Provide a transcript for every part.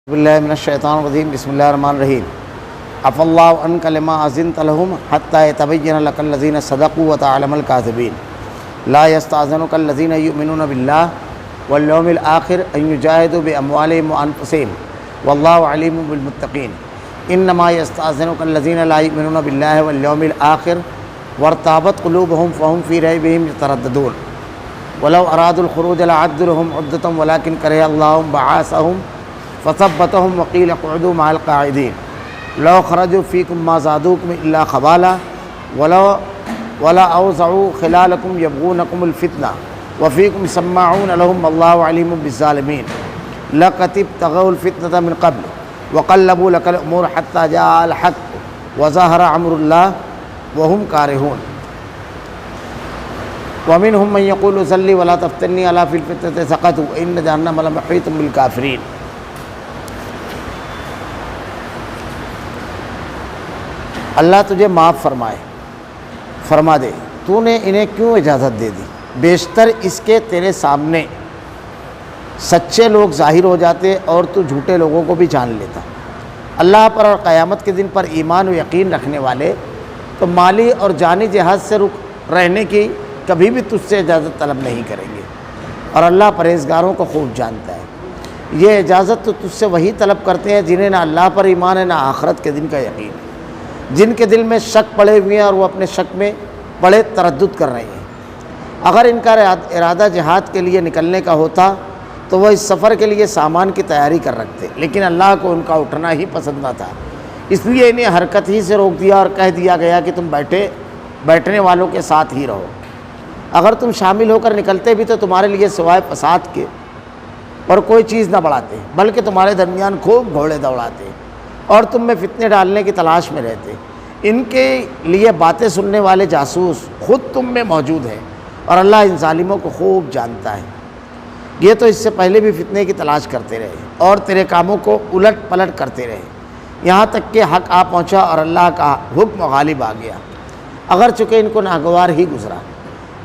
باللہ من الشیطان الرجیم بسم اللہ الرحمن الرحیم عفا اللہ عنک لما اذنت لهم حتی یتبین لک الذین صدقوا وتعلم الکاذبین لا یستأذنک الذین یؤمنون باللہ والیوم الآخر ان یجاہدوا باموالہم وانفسہم واللہ علیم بالمتقین انما یستأذنک الذین لا یؤمنون باللہ والیوم الآخر وارتابت قلوبہم فہم فی ریبہم یترددون ولو ارادوا الخروج لأعدوا لهم عدة ولكن كره الله بعاثهم فثبتهم وقيل اقعدوا مع القاعدين لو خرجوا فيكم ما زادوكم إلا خبالا ولا أوزعوا خلالكم يبغونكم الفتنة وفيكم سماعون لهم والله عليم بالظالمين لقد ابتغوا الفتنة من قبل وقلبوا لك الأمور حتى جاء الحق وظهر أمر الله وهم كارهون ومنهم من يقول صلي ولا تفتني ألا في الفتنة سقطوا إن جهنم لمحيط بالكافرين. اللہ تجھے معاف فرما دے، تو نے انہیں کیوں اجازت دے دی؟ بیشتر اس کے تیرے سامنے سچے لوگ ظاہر ہو جاتے اور تو جھوٹے لوگوں کو بھی جان لیتا۔ اللہ پر اور قیامت کے دن پر ایمان و یقین رکھنے والے تو مالی اور جانی جہاد سے رہنے کی کبھی بھی تجھ سے اجازت طلب نہیں کریں گے، اور اللہ پرہیزگاروں کو خوب جانتا ہے۔ یہ اجازت تو تجھ سے وہی طلب کرتے ہیں جنہیں نہ اللہ پر ایمان ہے نہ آخرت کے دن کا یقین ہے، جن کے دل میں شک پڑے ہوئے ہیں اور وہ اپنے شک میں بڑے تردد کر رہے ہیں۔ اگر ان کا ارادہ جہاد کے لیے نکلنے کا ہوتا تو وہ اس سفر کے لیے سامان کی تیاری کر رکھتے، لیکن اللہ کو ان کا اٹھنا ہی پسند نہ تھا، اس لیے انہیں حرکت ہی سے روک دیا اور کہہ دیا گیا کہ تم بیٹھنے والوں کے ساتھ ہی رہو۔ اگر تم شامل ہو کر نکلتے بھی تو تمہارے لیے سوائے فساد کے اور کوئی چیز نہ بڑھاتے، بلکہ تمہارے درمیان خوب گھوڑے دوڑاتے اور تم میں فتنے ڈالنے کی تلاش میں رہتے۔ ان کے لیے باتیں سننے والے جاسوس خود تم میں موجود ہیں، اور اللہ ان ظالموں کو خوب جانتا ہے۔ یہ تو اس سے پہلے بھی فتنے کی تلاش کرتے رہے اور تیرے کاموں کو الٹ پلٹ کرتے رہے، یہاں تک کہ حق آ پہنچا اور اللہ کا حکم غالب آ گیا، اگر چونکہ ان کو ناگوار ہی گزرا۔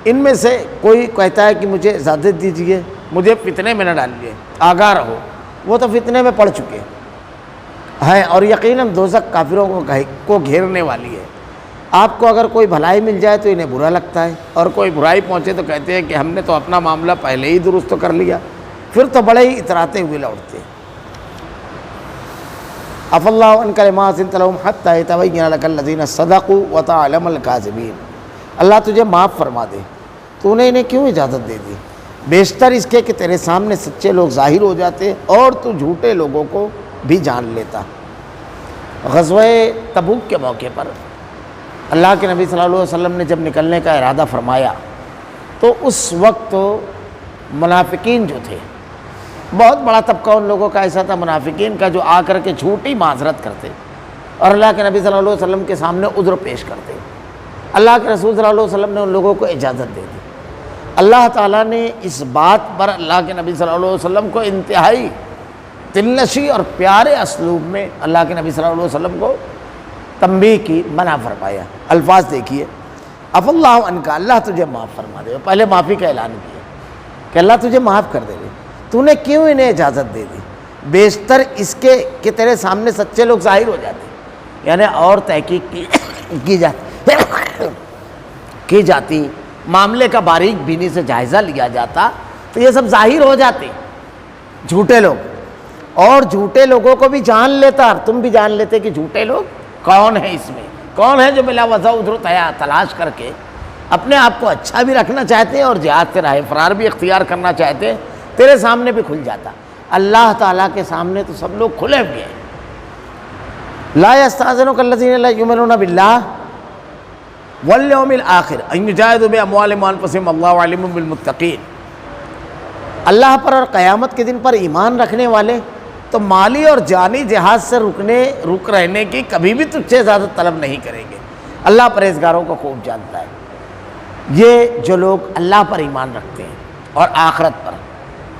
ان میں سے کوئی کہتا ہے کہ مجھے اجازت دیجیے، مجھے فتنے میں نہ ڈالیے، آگاہ رہو، وہ تو فتنے میں پڑ چکے ہیں اور یقیناً دوزخ کافروں کو گھیرنے والی ہے۔ آپ کو اگر کوئی بھلائی مل جائے تو انہیں برا لگتا ہے، اور کوئی برائی پہنچے تو کہتے ہیں کہ ہم نے تو اپنا معاملہ پہلے ہی درست کر لیا، پھر تو بڑے ہی اتراتے ہوئے لوٹتے ہیں۔ عفا اللہ عنک لما اذنت لهم حتی یتبین لک الذین صدقوا وتعلم الکاذبین۔ اللہ تجھے معاف فرما دے، تو نے انہیں کیوں اجازت دے دی؟ بیشتر اس کے کہ تیرے سامنے سچے لوگ ظاہر ہو جاتے اور تو جھوٹے لوگوں کو بھی جان لیتا۔ غزوہ تبوک کے موقع پر اللہ کے نبی صلی اللہ علیہ وسلم نے جب نکلنے کا ارادہ فرمایا تو اس وقت منافقین جو تھے، بہت بڑا طبقہ ان لوگوں کا ایسا تھا منافقین کا جو آ کر کے جھوٹی معذرت کرتے اور اللہ کے نبی صلی اللہ علیہ وسلم کے سامنے عذر پیش کرتے۔ اللہ کے رسول صلی اللہ علیہ وسلم نے ان لوگوں کو اجازت دے دی۔ اللہ تعالیٰ نے اس بات پر اللہ کے نبی صلی اللہ علیہ وسلم کو انتہائی دلنشی اور پیارے اسلوب میں اللہ کے نبی صلی اللہ علیہ وسلم کو تنبیہ کی، منع فرمایا۔ الفاظ دیکھیے، عفا اللہ عنک، اللہ تجھے معاف فرما دے، پہلے معافی کا اعلان کیا کہ اللہ تجھے معاف کر دے، تو نے کیوں انہیں اجازت دے دی؟ بیشتر اس کے کہ تیرے سامنے سچے لوگ ظاہر ہو جاتے، یعنی اور تحقیق کی جاتی، معاملے کا باریک بینی سے جائزہ لیا جاتا تو یہ سب ظاہر ہو جاتے جھوٹے لوگ، اور جھوٹے لوگوں کو بھی جان لیتا، اور تم بھی جان لیتے کہ جھوٹے لوگ کون ہیں، اس میں کون ہے جو بلا وجہ ادھر تلاش کر کے اپنے آپ کو اچھا بھی رکھنا چاہتے ہیں اور جہاد سے راہ فرار بھی اختیار کرنا چاہتے ہیں۔ تیرے سامنے بھی کھل جاتا، اللہ تعالیٰ کے سامنے تو سب لوگ کھلے ہوئے ہیں۔ لا یستأذنک الذین لا یؤمنون باللہ والیوم الآخر ان یجاہدوا باموالہم وانفسہم واللہ علیم بالمتقین۔ اللہ پر اور قیامت کے دن پر ایمان رکھنے والے تو مالی اور جانی جہاد سے رک رہنے کی کبھی بھی تجھ سے اجازت طلب نہیں کریں گے، اللہ پرہیزگاروں کو خوب جانتا ہے۔ یہ جو لوگ اللہ پر ایمان رکھتے ہیں اور آخرت پر،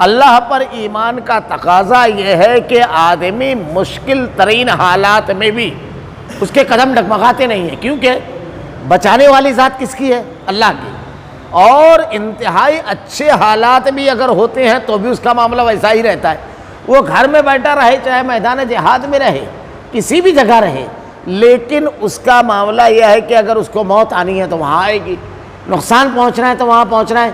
اللہ پر ایمان کا تقاضا یہ ہے کہ آدمی مشکل ترین حالات میں بھی اس کے قدم ڈگمگاتے نہیں ہیں، کیونکہ بچانے والی ذات کس کی ہے؟ اللہ کی، اور انتہائی اچھے حالات بھی اگر ہوتے ہیں تو بھی اس کا معاملہ ویسا ہی رہتا ہے، وہ گھر میں بیٹھا رہے چاہے میدان جہاد میں رہے کسی بھی جگہ رہے، لیکن اس کا معاملہ یہ ہے کہ اگر اس کو موت آنی ہے تو وہاں آئے گی، نقصان پہنچنا ہے تو وہاں پہنچنا ہے۔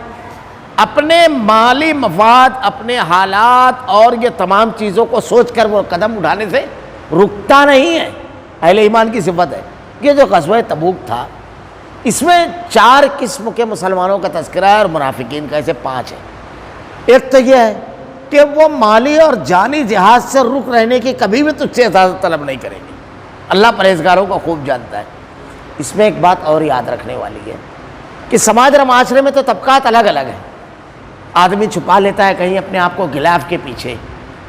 اپنے مالی مفاد، اپنے حالات اور یہ تمام چیزوں کو سوچ کر وہ قدم اٹھانے سے رکتا نہیں ہے۔ اہل ایمان کی صفت ہے۔ یہ جو غزوہ تبوک تھا اس میں 4 قسم کے مسلمانوں کا تذکرہ ہے اور منافقین کا ایسے 5 ہے۔ ایک تو یہ ہے کہ وہ مالی اور جانی جہاد سے رک رہنے کی کبھی بھی تجھ سے اجازت طلب نہیں کریں گے، اللہ پرہیزگاروں کو خوب جانتا ہے۔ اس میں ایک بات اور یاد رکھنے والی ہے کہ سماج اور معاشرے میں تو طبقات الگ الگ ہیں۔ آدمی چھپا لیتا ہے کہیں اپنے آپ کو غلاف کے پیچھے،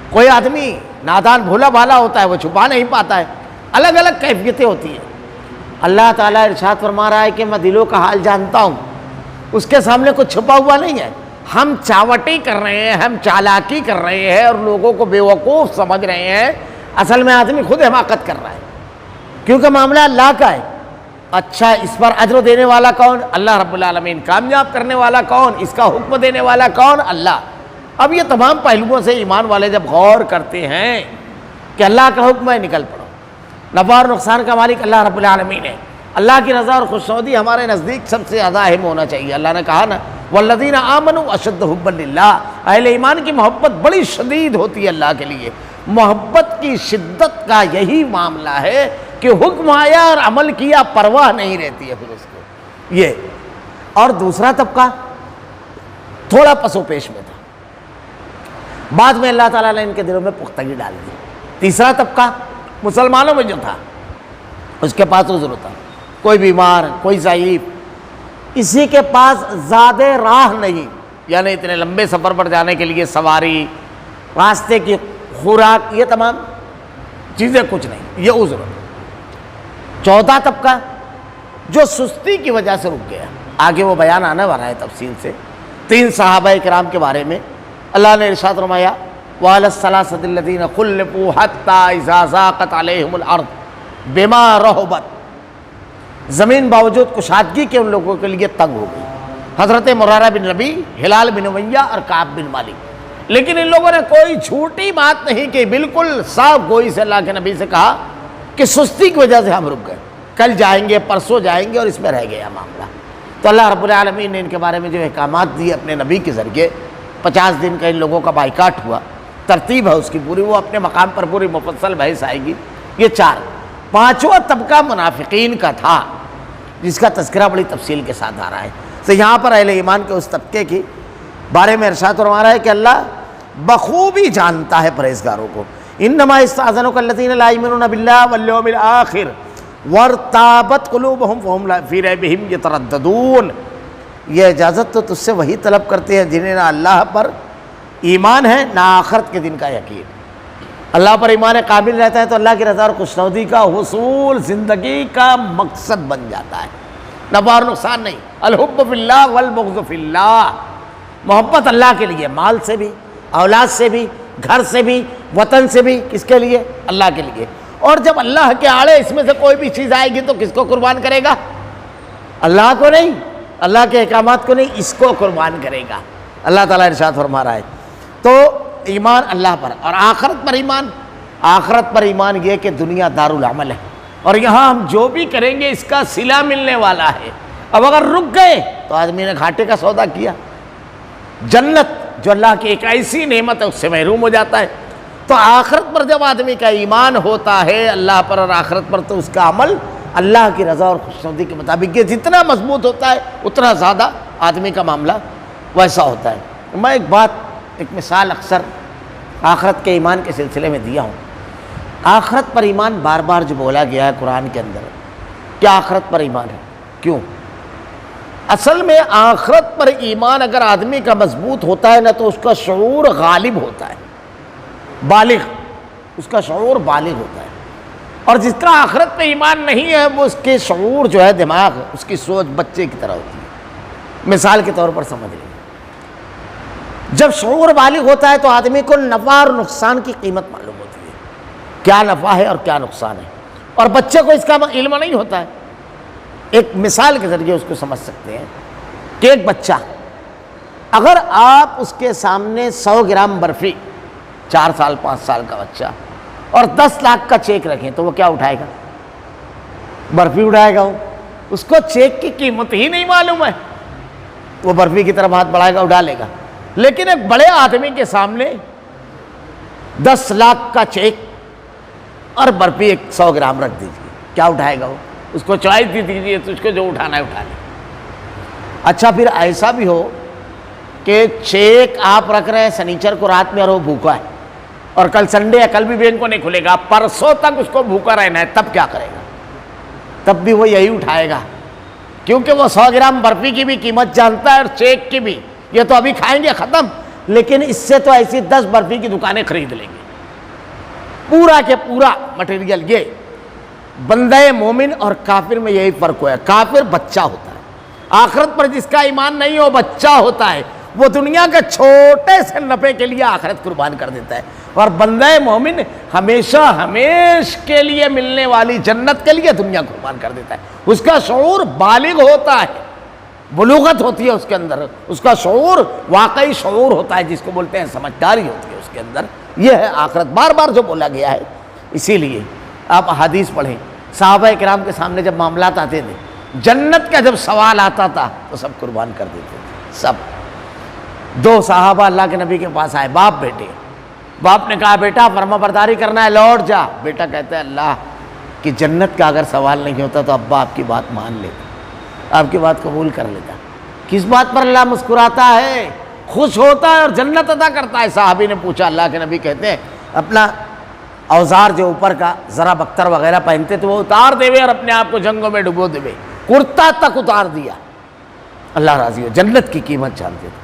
کوئی آدمی نادان بھولا بھالا ہوتا ہے وہ چھپا نہیں پاتا ہے، الگ الگ کیفیتیں ہوتی ہیں۔ اللہ تعالیٰ ارشاد فرما رہا ہے کہ میں دلوں کا حال جانتا ہوں، اس کے سامنے کچھ چھپا ہوا نہیں ہے۔ ہم چاوٹی کر رہے ہیں، ہم چالاکی کر رہے ہیں اور لوگوں کو بیوقوف سمجھ رہے ہیں، اصل میں آدمی خود حماقت کر رہا ہے، کیونکہ معاملہ اللہ کا ہے۔ اچھا، اس پر اجر دینے والا کون؟ اللہ رب العالمین۔ کامیاب کرنے والا کون؟ اس کا حکم دینے والا کون؟ اللہ۔ اب یہ تمام پہلوؤں سے ایمان والے جب غور کرتے ہیں کہ اللہ کا حکم ہے، نکل پڑو، نفع اور نقصان کا مالک اللہ رب العالمین ہے، اللہ کی رضا اور خوشنودی ہمارے نزدیک سب سے زیادہ اہم ہونا چاہیے۔ اللہ نے کہا نا والذین آمنوا اشد حبا للہ، اہل ایمان کی محبت بڑی شدید ہوتی ہے اللہ کے لیے۔ محبت کی شدت کا یہی معاملہ ہے کہ حکم آیا اور عمل کیا، پرواہ نہیں رہتی ہے پھر اس کو۔ یہ اور دوسرا طبقہ تھوڑا پسو پیش میں تھا، بعد میں اللہ تعالیٰ نے ان کے دلوں میں پختگی ڈال دی۔ تیسرا طبقہ مسلمانوں میں جو تھا اس کے پاس عذر ہوتا، کوئی بیمار، کوئی ضعیف، اسی کے پاس زیادہ راہ نہیں، یعنی اتنے لمبے سفر پر جانے کے لیے سواری، راستے کی خوراک، یہ تمام چیزیں کچھ نہیں، یہ عذر ہوتا۔ چوتھا طبقہ جو سستی کی وجہ سے رک گیا، آگے وہ بیان آنے والا ہے تفصیل سے۔ 3 صحابہ کرام کے بارے میں اللہ نے ارشاد فرمایا وَعَلَى الثَّلَاثَةِ الَّذِينَ خُلِّفُوا حَتَّى إِذَا ضَاقَتْ عَلَيْهِمُ الْأَرْضُ بِمَا رَحُبَتْ، زمین باوجود کشادگی کے ان لوگوں کے لیے تنگ ہو گئی۔ حضرت مرارہ بن ربی، ہلال بن امیہ اور کعب بن مالک، لیکن ان لوگوں نے کوئی جھوٹی بات نہیں کی، بالکل صاف گوئی سے اللہ کے نبی سے کہا کہ سستی کی وجہ سے ہم رک گئے، کل جائیں گے، پرسوں جائیں گے، اور اس میں رہ گیا معاملہ۔ تو اللہ رب العالمین نے ان کے بارے میں جو احکامات دیے اپنے نبی کے ذریعے، 50 دن کا ان لوگوں کا بائیکاٹ ہوا، ترتیب ہے اس کی پوری، وہ اپنے مقام پر پوری مفصل بحث آئے گی۔ یہ 4۔ پانچواں طبقہ منافقین کا تھا جس کا تذکرہ بڑی تفصیل کے ساتھ آ رہا ہے۔ تو یہاں پر اہل ایمان کے اس طبقے کی بارے میں ارشاد فرما رہا ہے کہ اللہ بخوبی جانتا ہے پرہیزگاروں کو۔ انما استاذنک الذین لا یؤمنون باللہ والیوم الآخر وارتابت قلوبہم فہم فی ریبہم یترددون، یہ اجازت تو تجھ سے وہی طلب کرتے ہیں جنہیں نہ اللہ پر ایمان ہے نہ آخرت کے دن کا یقین۔ اللہ پر ایمان قابل رہتا ہے تو اللہ کی رضا اور خوشنودی کا حصول زندگی کا مقصد بن جاتا ہے، نفع اور نقصان نہیں۔ الحب فی اللہ والبغض فی اللہ، محبت اللہ کے لیے، مال سے بھی، اولاد سے بھی، گھر سے بھی، وطن سے بھی، کس کے لیے؟ اللہ کے لیے۔ اور جب اللہ کے آڑے اس میں سے کوئی بھی چیز آئے گی تو کس کو قربان کرے گا؟ اللہ کو نہیں، اللہ کے احکامات کو نہیں، اس کو قربان کرے گا۔ اللہ تعالیٰ ارشاد فرما رہا ہے۔ تو ایمان اللہ پر اور آخرت پر ایمان، آخرت پر ایمان یہ کہ دنیا دارالعمل ہے اور یہاں ہم جو بھی کریں گے اس کا صلہ ملنے والا ہے۔ اب اگر رک گئے تو آدمی نے گھاٹے کا سودا کیا۔ جنت جو اللہ کی ایک ایسی نعمت ہے اس سے محروم ہو جاتا ہے۔ تو آخرت پر جب آدمی کا ایمان ہوتا ہے اللہ پر اور آخرت پر، تو اس کا عمل اللہ کی رضا اور خوشنودی کے مطابق یہ جتنا مضبوط ہوتا ہے اتنا زیادہ آدمی کا معاملہ ویسا ہوتا ہے۔ میں ایک مثال اکثر آخرت کے ایمان کے سلسلے میں دیا ہوں۔ آخرت پر ایمان بار بار جو بولا گیا ہے قرآن کے اندر، کیا آخرت پر ایمان ہے؟ کیوں؟ اصل میں آخرت پر ایمان اگر آدمی کا مضبوط ہوتا ہے نا تو اس کا شعور غالب ہوتا ہے، بالغ، اس کا شعور بالغ ہوتا ہے۔ اور جس کا آخرت پہ ایمان نہیں ہے وہ اس کے شعور جو ہے، دماغ، اس کی سوچ بچے کی طرح ہوتی ہے۔ مثال کے طور پر سمجھ لیں، جب شعور بالغ ہوتا ہے تو آدمی کو نفع اور نقصان کی قیمت معلوم ہوتی ہے، کیا نفع ہے اور کیا نقصان ہے، اور بچے کو اس کا علم نہیں ہوتا ہے۔ ایک مثال کے ذریعے اس کو سمجھ سکتے ہیں کہ ایک بچہ، اگر آپ اس کے سامنے 100 گرام برفی 4 سال 5 سال کا بچہ، اور 10 لاکھ کا چیک رکھیں تو وہ کیا اٹھائے گا؟ برفی اٹھائے گا۔ وہ اس کو چیک کی قیمت ہی نہیں معلوم ہے، وہ برفی کی طرف ہاتھ بڑھائے گا، اٹھا لے گا۔ لیکن ایک بڑے آدمی کے سامنے 10 لاکھ کا چیک اور برفی 100 گرام رکھ دیجیے، کیا اٹھائے گا وہ؟ اس کو چوائس دی دیجیے، تجھ کو جو اٹھانا ہے اٹھا لے۔ اچھا پھر ایسا بھی ہو کہ چیک آپ رکھ رہے ہیں سنیچر کو رات میں اور وہ بھوکا ہے، اور کل سنڈے ہے، کل بھی بینک کو نہیں کھلے گا، پرسوں تک اس کو بھوکا رہنا ہے، تب کیا کرے گا؟ تب بھی وہ یہی اٹھائے گا، کیونکہ وہ 100 گرام برفی کی بھی قیمت جانتا ہے اور چیک کی بھی۔ یہ تو ابھی کھائیں گے ختم، لیکن اس سے تو ایسی 10 برفی کی دکانیں خرید لیں گے۔ پورا کے پورا مٹیریل یہ بندہ مومن اور کافر میں یہی فرق ہوا ہے۔ کافر بچہ ہوتا ہے، آخرت پر جس کا ایمان نہیں ہو بچہ ہوتا ہے، وہ دنیا کے چھوٹے سے نفع کے لیے آخرت قربان کر دیتا ہے، اور بندہ مومن ہمیشہ ہمیش کے لیے ملنے والی جنت کے لیے دنیا قربان کر دیتا ہے۔ اس کا شعور بالغ ہوتا ہے، بلوغت ہوتی ہے اس کے اندر، اس کا شعور واقعی شعور ہوتا ہے، جس کو بولتے ہیں سمجھداری ہوتی ہے اس کے اندر۔ یہ ہے آخرت، بار بار جو بولا گیا ہے۔ اسی لیے آپ حدیث پڑھیں، صحابہ کرام کے سامنے جب معاملات آتے تھے، جنت کا جب سوال آتا تھا تو سب قربان کر دیتے تھے، سب۔ 2 صحابہ اللہ کے نبی کے پاس آئے، باپ بیٹے۔ باپ نے کہا بیٹا فرما برداری کرنا ہے، لوٹ جا۔ بیٹا کہتا ہے اللہ کی جنت کا اگر سوال نہیں ہوتا تو ابا آپ کی بات مان لیتا، آپ کی بات قبول کر لیتا۔ کس بات پر اللہ مسکراتا ہے، خوش ہوتا ہے اور جنت عطا کرتا ہے؟ صحابی نے پوچھا، اللہ کے نبی کہتے ہیں اپنا اوزار جو اوپر کا ذرا بختر وغیرہ پہنتے تو وہ اتار دے اور اپنے آپ کو جنگوں میں ڈبو دے، کرتا تک اتار دیا۔ اللہ راضی ہو، جنت کی قیمت جانتے تھے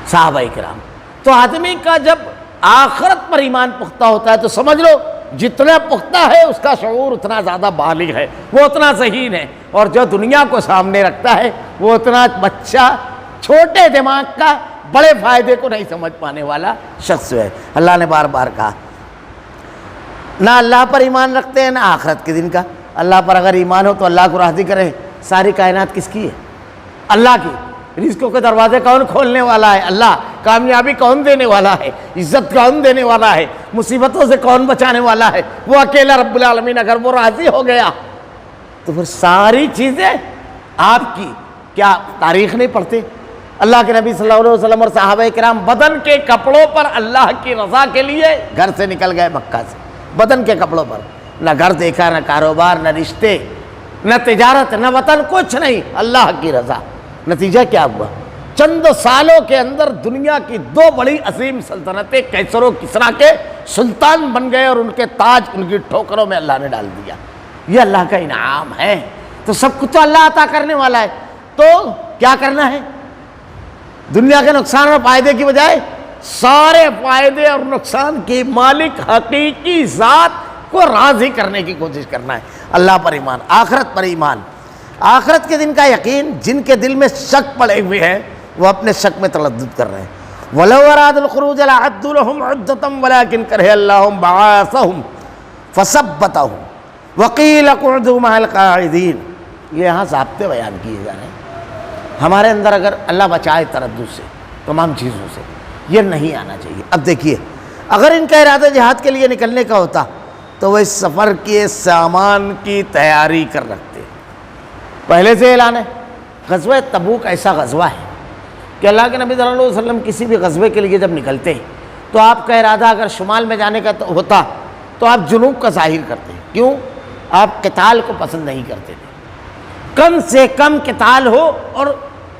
صحابہ کرام۔ تو آدمی کا جب آخرت پر ایمان پختہ ہوتا ہے تو سمجھ لو جتنا پختہ ہے اس کا شعور اتنا زیادہ بالغ ہے، وہ اتنا ذہین ہے، اور جو دنیا کو سامنے رکھتا ہے وہ اتنا بچہ، چھوٹے دماغ کا، بڑے فائدے کو نہیں سمجھ پانے والا شخص ہے۔ اللہ نے بار بار کہا نہ اللہ پر ایمان رکھتے ہیں نہ آخرت کے دن کا۔ اللہ پر اگر ایمان ہو تو اللہ کو راضی کریں۔ ساری کائنات کس کی ہے؟ اللہ کی۔ رزقوں کے دروازے کون کھولنے والا ہے؟ اللہ۔ کامیابی کون دینے والا ہے؟ عزت کون دینے والا ہے؟ مصیبتوں سے کون بچانے والا ہے؟ وہ اکیلا رب العالمین۔ اگر وہ راضی ہو گیا تو پھر ساری چیزیں آپ کی۔ کیا تاریخ نہیں پڑھتے؟ اللہ کے نبی صلی اللہ علیہ وسلم اور صحابہ کرام بدن کے کپڑوں پر اللہ کی رضا کے لیے گھر سے نکل گئے مکہ سے، بدن کے کپڑوں پر۔ نہ گھر دیکھا، نہ کاروبار، نہ رشتے، نہ تجارت، نہ وطن، کچھ نہیں، اللہ کی رضا۔ نتیجہ کیا ہوا؟ چند سالوں کے اندر دنیا کی 2 بڑی عظیم سلطنتیں کیسر و کسریٰ کے سلطان بن گئے، اور ان کے تاج ان کی ٹھوکروں میں اللہ نے ڈال دیا۔ یہ اللہ کا انعام ہے۔ تو سب کچھ تو اللہ عطا کرنے والا ہے، تو کیا کرنا ہے؟ دنیا کے نقصان اور فائدے کی بجائے سارے فائدے اور نقصان کی مالک حقیقی ذات کو راضی کرنے کی کوشش کرنا ہے۔ اللہ پر ایمان، آخرت پر ایمان، آخرت کے دن کا یقین۔ جن کے دل میں شک پڑے ہوئے ہیں وہ اپنے شک میں تردد کر رہے ہیں۔ وَلَوْ أَرَادُوا الْخُرُوجَ لَأَعَدُّوا لَهُمْ عُدَّةً وَلَٰكِنْ كَرِهَ اللَّهُ بَعَاثَهُمْ فَثَبَّتَهُمْ وَقِيلَ اقْعُدُوا مَعَ الْقَاعِدِينَ۔ یہ یہاں ضابطے بیان کیے جا رہے ہیں۔ ہمارے اندر اگر اللہ بچائے تردد سے، تمام چیزوں سے، یہ نہیں آنا چاہیے۔ اب دیکھیے، اگر ان کا ارادہ جہاد کے لیے نکلنے کا ہوتا تو وہ اس سفر کے سامان کی تیاری کر رکھتے۔ پہلے سے اعلان ہے۔ غزوہ تبوک ایسا غزوہ ہے کہ اللہ کے نبی صلی اللہ علیہ وسلم کسی بھی غزوے کے لیے جب نکلتے تو آپ کا ارادہ اگر شمال میں جانے کا ہوتا تو آپ جنوب کا ظاہر کرتے۔ کیوں؟ آپ قتال کو پسند نہیں کرتے تھے، کم سے کم قتال ہو اور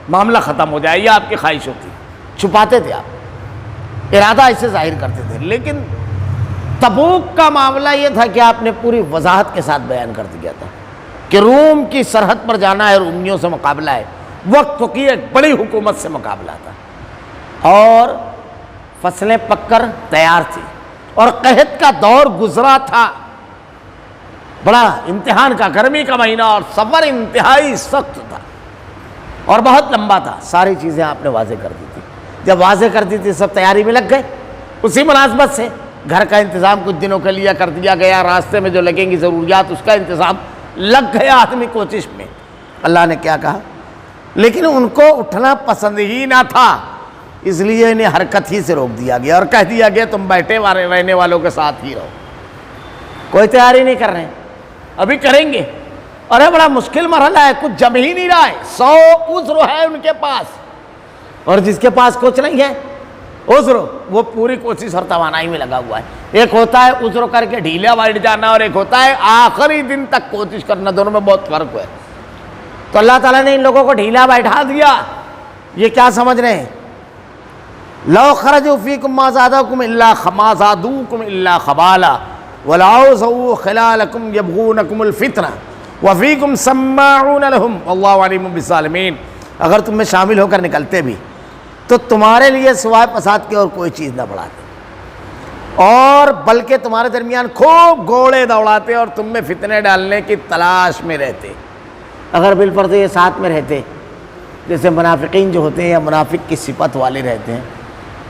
معاملہ ختم ہو جائے، یہ آپ کی خواہش ہوتی، چھپاتے تھے آپ، ارادہ ایسے ظاہر کرتے تھے۔ لیکن تبوک کا معاملہ یہ تھا کہ آپ نے پوری وضاحت کے ساتھ بیان کر دیا تھا کہ روم کی سرحد پر جانا ہے، رومیوں سے مقابلہ ہے، وقت کی ایک بڑی حکومت سے مقابلہ تھا، اور فصلیں پک کر تیار تھی، اور قحط کا دور گزرا تھا، بڑا امتحان کا، گرمی کا مہینہ، اور سفر انتہائی سخت تھا اور بہت لمبا تھا۔ ساری چیزیں آپ نے واضح کر دی تھی۔ جب واضح کر دی تھی سب تیاری میں لگ گئے۔ اسی مناسبت سے گھر کا انتظام کچھ دنوں کے لیے کر دیا گیا، راستے میں جو لگیں گی ضروریات اس کا انتظام لگ گیا آدمی کوشش میں۔ اللہ نے کیا کہا؟ لیکن ان کو اٹھنا پسند ہی نہ تھا، اس لیے انہیں حرکت ہی سے روک دیا گیا اور کہہ دیا گیا تم بیٹھے رہنے والوں کے ساتھ ہی رہو. کوئی تیاری نہیں کر رہے ہیں, ابھی کریں گے. ارے بڑا مشکل مرحلہ ہے, کچھ جم ہی نہیں رہا ہے. 100 عذر ہے ان کے پاس, اور جس کے پاس کچھ نہیں ہے عذر وہ پوری کوشش اور توانائی میں لگا ہوا ہے. ایک ہوتا ہے عذر کر کے ڈھیلا بیٹھ جانا, اور ایک ہوتا ہے آخری دن تک کوشش کرنا. دونوں میں بہت فرق ہے. تو اللہ تعالیٰ نے ان لوگوں کو ڈھیلا بیٹھا دیا. یہ کیا سمجھ رہے ہیں؟ لو خرجوا فیکم ما زادوکم الا خبالا ولعوزوا خلالکم یبغونکم الفتنہ وفیکم سماعون لهم واللہ علیم بالظالمین. اگر تم میں شامل ہو کر نکلتے بھی تو تمہارے لیے سوائے فساد کے اور کوئی چیز نہ بڑھاتے, اور بلکہ تمہارے درمیان خوب گھوڑے دوڑاتے اور تم میں فتنے ڈالنے کی تلاش میں رہتے. اگر بالفرض یہ ساتھ میں رہتے, جیسے منافقین جو ہوتے ہیں یا منافق کی صفت والے رہتے ہیں,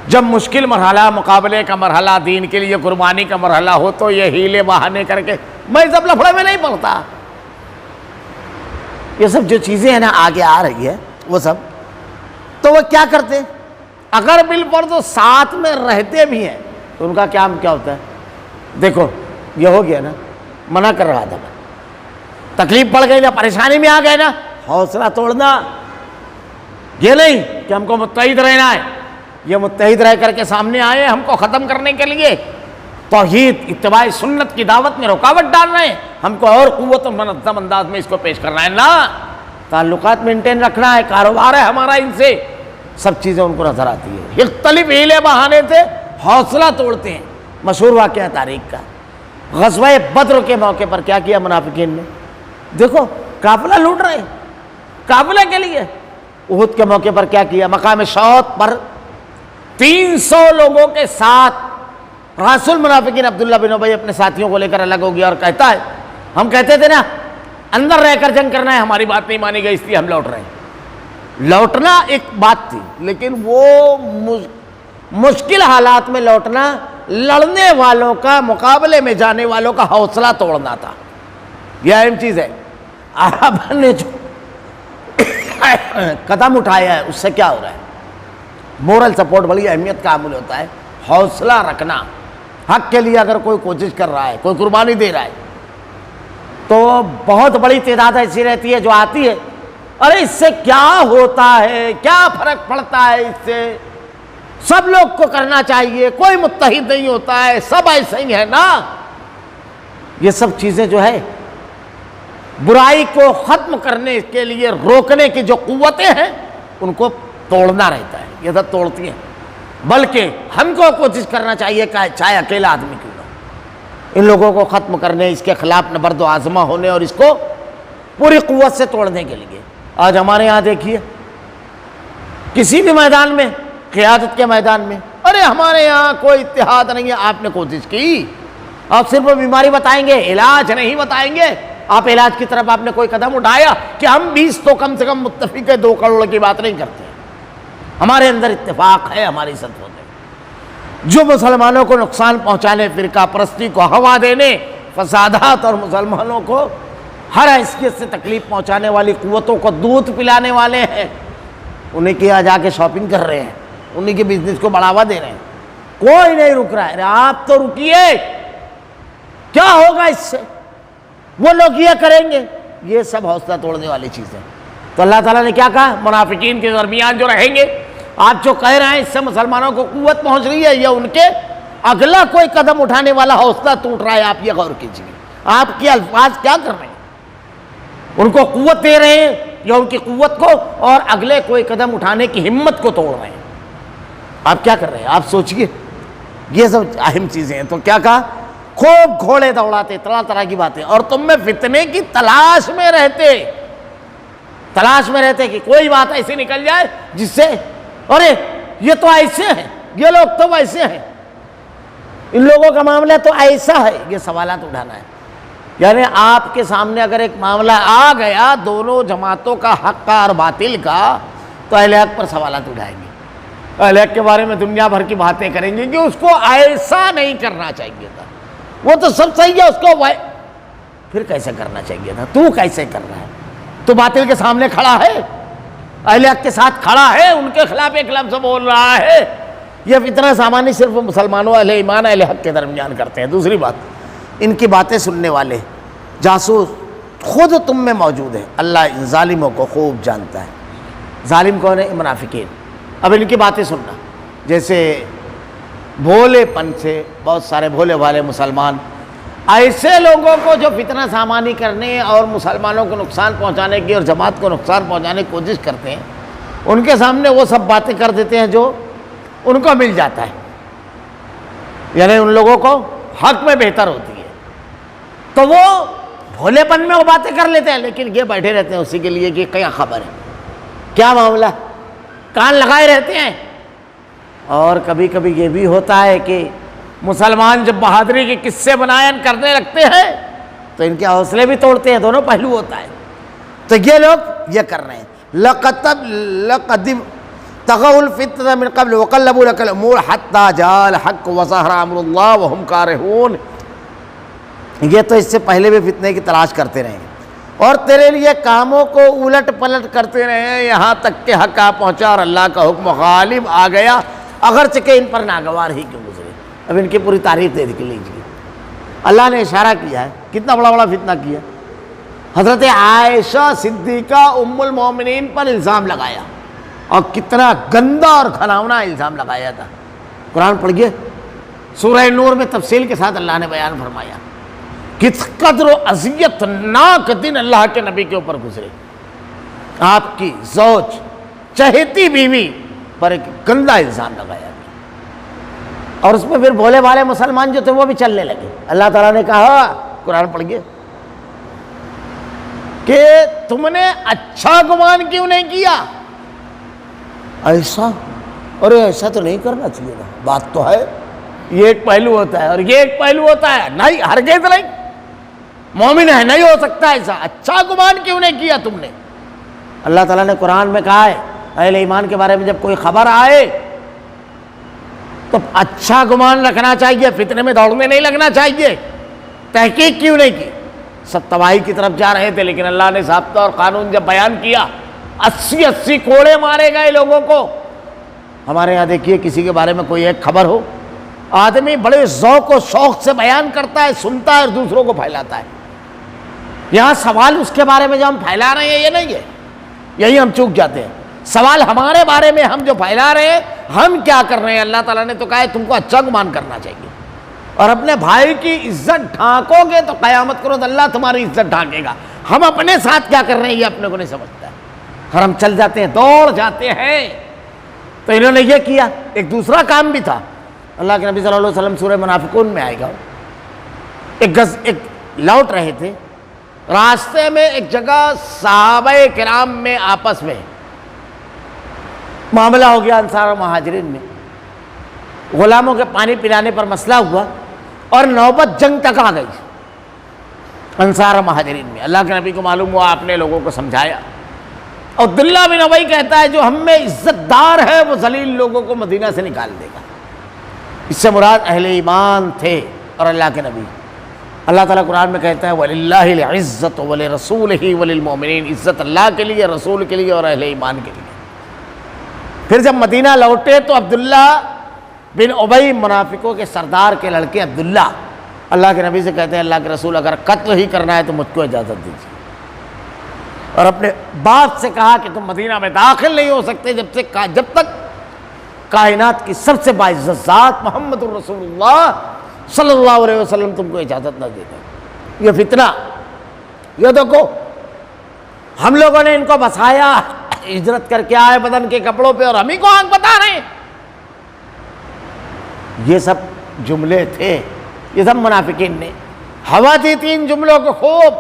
جب مشکل مرحلہ, مقابلے کا مرحلہ, دین کے لیے قربانی کا مرحلہ ہو تو یہ ہیلے بہانے کر کے میں سب لفڑے میں نہیں پڑتا. یہ سب جو چیزیں ہیں نا آگے آ رہی ہے وہ سب, تو وہ کیا کرتے؟ اگر بالفرض ساتھ میں رہتے بھی ہیں تو ان کا کیا ہوتا ہے؟ دیکھو یہ ہو گیا نا, منع کر رہا تھا میں, تکلیف پڑ گئی نا, پریشانی میں آ گئے نا, حوصلہ توڑنا. یہ نہیں کہ ہم کو متحد رہنا ہے, یہ متحد رہ کر کے سامنے آئے ہم کو ختم کرنے کے لیے, توحید اتباع سنت کی دعوت میں رکاوٹ ڈال رہے ہیں, ہم کو اور قوت و منظم انداز میں اس کو پیش کرنا ہے. نا, تعلقات مینٹین رکھنا ہے, کاروبار ہے ہمارا ان سے, سب چیزیں ان کو نظر آتی ہے. مختلف ہیلے بہانے سے حوصلہ توڑتے ہیں. مشہور واقعہ تاریخ کا, غزوہ بدر کے موقع پر کیا کیا منافقین نے؟ دیکھو قافلہ لوٹ رہے ہیں قافلے کے لیے. احد کے موقع پر کیا کیا؟ مقام شوط پر 300 لوگوں کے ساتھ رأس المنافقین عبداللہ بن ابی اپنے ساتھیوں کو لے کر الگ ہو گیا اور کہتا ہے, ہم کہتے تھے نا اندر رہ کر جنگ کرنا ہے, ہماری بات نہیں مانی گئی اس لیے ہم لوٹ رہے ہیں. لوٹنا ایک بات تھی, لیکن وہ مشکل حالات میں لوٹنا لڑنے والوں کا, مقابلے میں جانے والوں کا حوصلہ توڑنا تھا. یہ اہم چیز ہے. آپ نے جو قدم اٹھایا ہے اس سے کیا ہو رہا ہے؟ مورل سپورٹ بڑی اہمیت کا عامل ہوتا ہے. حوصلہ رکھنا, حق کے لیے اگر کوئی کوشش کر رہا ہے, کوئی قربانی دے رہا ہے, تو بہت بڑی تعداد ایسی رہتی ہے جو آتی ہے, ارے اس سے کیا ہوتا ہے, کیا فرق پڑتا ہے, اس سے سب لوگ کو کرنا چاہیے, کوئی متحد نہیں ہوتا ہے, سب ایسے ہی ہے نا. یہ سب چیزیں جو ہے برائی کو ختم کرنے کے لیے روکنے کی جو قوتیں ہیں ان کو توڑنا رہتا ہے. یہ سب توڑتی ہیں. بلکہ ہم کو کوشش کرنا چاہیے کہ چاہے اکیلا آدمی کیوں نہ, ان لوگوں کو ختم کرنے, اس کے خلاف نبرد و آزما ہونے اور اس کو پوری قوت سے توڑنے کے لیے. آج ہمارے یہاں دیکھیے کسی بھی میدان میں, قیادت کے میدان میں, ارے ہمارے یہاں کوئی اتحاد نہیں ہے. آپ نے کوشش کی, آپ صرف بیماری بتائیں گے, علاج نہیں بتائیں گے. آپ علاج کی طرف آپ نے کوئی قدم اٹھایا کہ ہم 20 تو کم سے کم متفق ہے, 2 کروڑ کی بات نہیں کرتے. ہمارے اندر اتفاق ہے, ہماری سطح میں جو مسلمانوں کو نقصان پہنچانے, فرقہ پرستی کو ہوا دینے, فسادات اور مسلمانوں کو ہر حیثیت سے تکلیف پہنچانے والی قوتوں کو دودھ پلانے والے ہیں, انہیں کے یہاں جا کے شاپنگ کر رہے ہیں, انہیں کے بزنس کو بڑھاوا دے رہے ہیں. کوئی نہیں رک رہا ہے. آپ تو رکیے, کیا ہوگا اس سے, وہ لوگ یہ کریں گے. یہ سب حوصلہ توڑنے والی چیزیں. تو اللہ تعالیٰ نے کیا کہا؟ منافقین کے درمیان جو رہیں گے, آپ جو کہہ رہے ہیں اس سے مسلمانوں کو قوت پہنچ رہی ہے, یا ان کے اگلا کوئی قدم اٹھانے والا حوصلہ ٹوٹ رہا ہے؟ آپ یہ غور کیجیے, آپ کے الفاظ کیا کر رہے ہیں؟ ان کو قوت دے رہے ہیں یا ان کی قوت کو اور اگلے کوئی قدم اٹھانے کی ہمت کو توڑ رہے ہیں؟ آپ کیا کر رہے ہیں؟ آپ سوچئے. یہ سب اہم چیزیں ہیں. تو کیا کہا؟ خوب گھوڑے دوڑاتے, طرح طرح کی باتیں, اور تم میں فتنے کی تلاش میں رہتے کہ کوئی بات ایسی نکل جائے جس سے ارے یہ تو ایسے ہیں, یہ لوگ تو ویسے ہیں, ان لوگوں کا معاملہ تو ایسا ہے. یہ سوالات اٹھانا ہے. یعنی آپ کے سامنے اگر ایک معاملہ آ گیا دونوں جماعتوں کا, حق کا اور باطل کا, تو اہل حق پر سوالات اٹھائیں گے. اہل حق کے بارے میں دنیا بھر کی باتیں کریں گے کہ اس کو ایسا نہیں کرنا چاہیے تھا, وہ تو سب صحیح ہے, اس کو پھر کیسے کرنا چاہیے تھا, تو کیسے کر رہا ہے, تو باطل کے سامنے کھڑا ہے, اہل حق کے ساتھ کھڑا ہے، ان کے خلاف ایک لفظ بول رہا ہے، یہ فتنہ سامانی صرف مسلمانوں اہل ایمان اہل حق کے درمیان کرتے ہیں۔ دوسری بات، ان کی باتیں سننے والے جاسوس خود تم میں موجود ہے، اللہ ان ظالموں کو خوب جانتا ہے۔ ظالم کون ہے؟ منافقین۔ اب ان کی باتیں سننا، جیسے بھولے پن سے بہت سارے بھولے والے مسلمان ایسے لوگوں کو جو فتنہ سامانی کرنے اور مسلمانوں کو نقصان پہنچانے کی اور جماعت کو نقصان پہنچانے کی کوشش کرتے ہیں، ان کے سامنے وہ سب باتیں کر دیتے ہیں جو ان کو مل جاتا ہے، یعنی ان لوگوں کو حق میں بہتر ہوتی ہے، تو وہ بھولے پن میں وہ باتیں کر لیتے ہیں، لیکن یہ بیٹھے رہتے ہیں اسی کے لیے کہ کیا خبر ہے، کیا معاملہ، کان لگائے رہتے ہیں۔ اور کبھی کبھی یہ بھی ہوتا ہے کہ مسلمان جب بہادری کے قصے بیان کرنے لگتے ہیں تو ان کے حوصلے بھی توڑتے ہیں، دونوں پہلو ہوتا ہے۔ تو یہ لوگ یہ کر رہے ہیں، لقد طغوا الفتنة من قبل وقلبوا لك الامور حتى جاء الحق وظهر امر الله وهم كارهون۔ یہ تو اس سے پہلے بھی فتنے کی تلاش کرتے رہے اور تیرے لیے کاموں کو الٹ پلٹ کرتے رہے یہاں تک کہ حق آ پہنچا اور اللہ کا حکم غالب آ گیا، اگرچہ کہ ان پر ناگوار ہی کیوں گزرے۔ اب ان کی پوری تعریف دے لیجیے۔ اللہ نے اشارہ کیا ہے، کتنا بڑا فتنہ کیا، حضرت عائشہ صدیقہ ام المومنین پر الزام لگایا، اور کتنا گندا اور گھناؤنا الزام لگایا تھا۔ قرآن پڑھیے، سورہ نور میں تفصیل کے ساتھ اللہ نے بیان فرمایا کس قدر و اذیت ناک دن اللہ کے نبی کے اوپر گزرے، آپ کی زوج چہیتی بیوی پر ایک گندا الزام لگایا گیا، اور اس میں پھر بھولے والے مسلمان جو تھے وہ بھی چلنے لگے۔ اللہ تعالیٰ نے کہا، قرآن پڑھیے، کہ تم نے اچھا گمان کیوں نہیں کیا؟ ایسا، ارے ایسا تو نہیں کرنا چاہیے نا، بات تو ہے، یہ ایک پہلو ہوتا ہے اور یہ ایک پہلو ہوتا ہے، نہیں ہرگز نہیں، مومن ہے نہیں ہو سکتا ایسا، اچھا گمان کیوں نہیں کیا تم نے؟ اللہ تعالیٰ نے قرآن میں کہا ہے اہل ایمان کے بارے میں جب کوئی خبر آئے تو اچھا گمان رکھنا چاہیے، فتنے میں دوڑنے نہیں لگنا چاہیے۔ تحقیق کیوں نہیں کی؟ سب تباہی کی طرف جا رہے تھے، لیکن اللہ نے ضابطہ اور قانون جب بیان کیا، 80 کوڑے مارے گئے لوگوں کو۔ ہمارے یہاں دیکھیے کسی کے بارے میں کوئی ایک خبر ہو، آدمی بڑے ذوق و شوق سے بیان کرتا ہے، سنتا ہے اور دوسروں کو پھیلاتا ہے۔ یہاں سوال اس کے بارے میں جو ہم پھیلا رہے ہیں یہ نہیں ہے، یہی ہم چوک جاتے ہیں۔ سوال ہمارے بارے میں ہم جو پھیلا رہے ہیں ہم کیا کر رہے ہیں؟ اللہ تعالیٰ نے تو کہا ہے تم کو اچھا گمان کرنا چاہیے، اور اپنے بھائی کی عزت ڈھانکو گے تو قیامت کرو تو اللہ تمہاری عزت ڈھانکے گا۔ ہم اپنے ساتھ کیا کر رہے ہیں یہ اپنے کو نہیں سمجھتا ہے، اور ہم چل جاتے ہیں، دوڑ جاتے ہیں۔ تو انہوں نے یہ کیا، ایک دوسرا کام بھی تھا۔ اللہ کے نبی صلی اللہ علیہ وسلم سورہ منافقون میں آئے گا، ایک لوٹ رہے تھے، راستے میں ایک جگہ صحابہ کرام میں آپس میں معاملہ ہو گیا، انصار اور مہاجرین میں غلاموں کے پانی پلانے پر مسئلہ ہوا اور نوبت جنگ تک آ گئی انصار اور مہاجرین میں۔ اللہ کے نبی کو معلوم ہوا، آپ نے لوگوں کو سمجھایا، اور عبداللہ بن ابی کہتا ہے جو ہم میں عزت دار ہے وہ ذلیل لوگوں کو مدینہ سے نکال دے گا۔ اس سے مراد اہل ایمان تھے اور اللہ کے نبی۔ اللہ تعالیٰ قرآن میں کہتا ہے وَلِلَّهِ الْعِزَّةُ وَلِرَسُولِهِ وَلِلْمُؤْمِنِينَ، عزت اللہ کے لیے، رسول کے لیے اور اہل ایمان کے لیے۔ پھر جب مدینہ لوٹے تو عبداللہ بن ابی، منافقوں کے سردار کے لڑکے عبداللہ، اللہ کے نبی سے کہتے ہیں اللہ کے رسول اگر قتل ہی کرنا ہے تو مجھ کو اجازت دیجیے، اور اپنے باپ سے کہا کہ تم مدینہ میں داخل نہیں ہو سکتے جب تک کائنات کی سب سے باعزت ذات محمد الرسول اللہ صلی اللہ علیہ وسلم تم کو اجازت نہ دیتے۔ یہ فتنہ، یہ دیکھو ہم لوگوں نے ان کو بسایا، ہجرت کر کے آئے بدن کے کپڑوں پہ، اور ہم ہی کو آنکھ بتا رہے ہیں۔ یہ سب جملے تھے، یہ سب منافقین نے ہوا دی تھی ان جملوں کو خوب،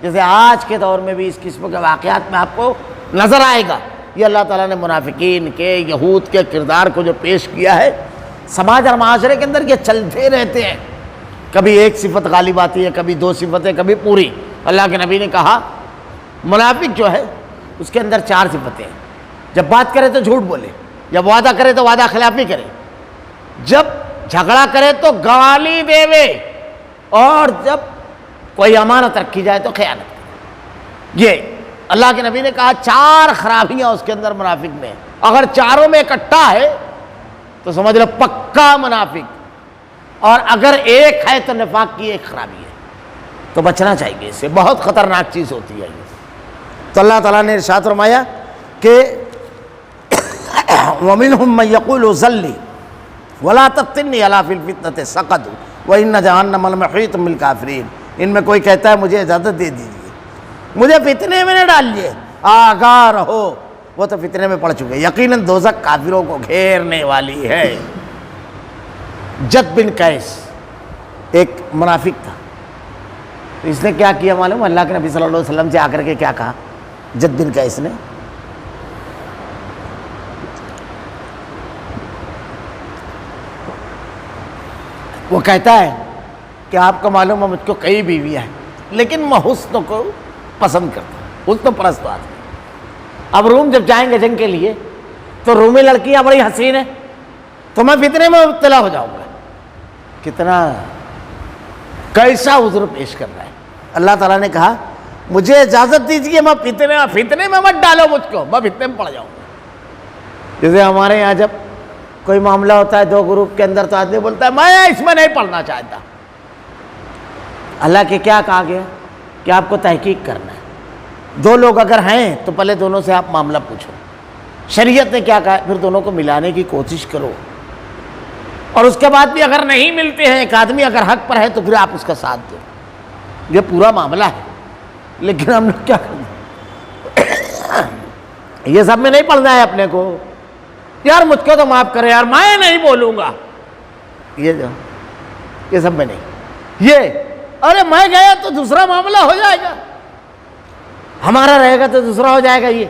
جیسے آج کے دور میں بھی اس قسم کے واقعات میں آپ کو نظر آئے گا۔ یہ اللہ تعالیٰ نے منافقین کے، یہود کے کردار کو جو پیش کیا ہے، سماج اور معاشرے کے اندر یہ چلتے رہتے ہیں، کبھی ایک صفت غالب آتی ہے، کبھی دو صفتیں، کبھی پوری۔ اللہ کے نبی نے کہا منافق جو ہے اس کے اندر 4 صفتیں ہیں، جب بات کرے تو جھوٹ بولے، جب وعدہ کرے تو وعدہ خلافی کرے، جب جھگڑا کرے تو گالی دے، اور جب کوئی امانت رکھی جائے تو خیانت کرے۔ یہ اللہ کے نبی نے کہا 4 خرابیاں اس کے اندر منافق میں، اگر چاروں میں اکٹھا ہے تو سمجھ لو پکا منافق، اور اگر ایک ہے تو نفاق کی ایک خرابی ہے، تو بچنا چاہیے اس سے، بہت خطرناک چیز ہوتی ہے یہ۔ تو اللہ تعالیٰ نے ارشاد فرمایا کہ وَمِنْهُمْ مَنْ يَقُولُ ذَلِّ وَلَا تَفْتِنِّي أَلَا فِي الْفِتْنَةِ سَقَطُوا وَإِنَّ جَهَنَّمَ لَمُحِيطٌ بِالْكَافِرِينَ۔ ان میں کوئی کہتا ہے مجھے اجازت دے دیجیے، مجھے فتنے میں نہ ڈالیے، آگاہ رہو، وہ تو فتنے میں پڑ چکے، یقیناً دوزخ کافروں کو گھیرنے والی ہے۔ جد بن قیس ایک منافق تھا، اس نے کیا کیا معلوم؟ اللہ کے نبی صلی اللہ علیہ وسلم سے آ کر کے کیا کہا جد بن قیس نے؟ وہ کہتا ہے کہ آپ کو معلوم ہے مجھ کو کئی بیویاں ہیں لیکن میں حسن کو پسند کرتا ہوں، حسن پرست آدمی۔ اب روم جب جائیں گے جنگ کے لیے تو رومی لڑکیاں بڑی حسین ہیں، تو میں فتنے میں مبتلا ہو جاؤں گا۔ کتنا کیسا عذر پیش کر رہا ہے۔ اللہ تعالیٰ نے کہا مجھے اجازت دیجیے، میں فتنے میں مت ڈالو مجھ کو، میں فتنے میں پڑ جاؤں گا۔ جیسے ہمارے یہاں جب کوئی معاملہ ہوتا ہے 2 گروپ کے اندر تو آدمی بولتا ہے میں اس میں نہیں پڑھنا چاہتا۔ اللہ کے کیا کہا گیا کہ آپ کو تحقیق کرنا ہے، 2 لوگ اگر ہیں تو پہلے دونوں سے آپ معاملہ پوچھو۔ شریعت نے کیا کہا؟ پھر دونوں کو ملانے کی کوشش کرو، اور اس کے بعد بھی اگر نہیں ملتے ہیں، ایک آدمی اگر حق پر ہے تو پھر آپ اس کا ساتھ دو۔ یہ پورا معاملہ ہے، لیکن ہم لوگ کیا کرنا، یہ سب میں نہیں پڑھنا ہے اپنے کو، یار مجھ کو تو معاف کرے یار میں نہیں بولوں گا، یہ سب میں نہیں، یہ ارے میں گیا تو دوسرا معاملہ ہو جائے گا، ہمارا رہے گا تو دوسرا ہو جائے گا۔ یہ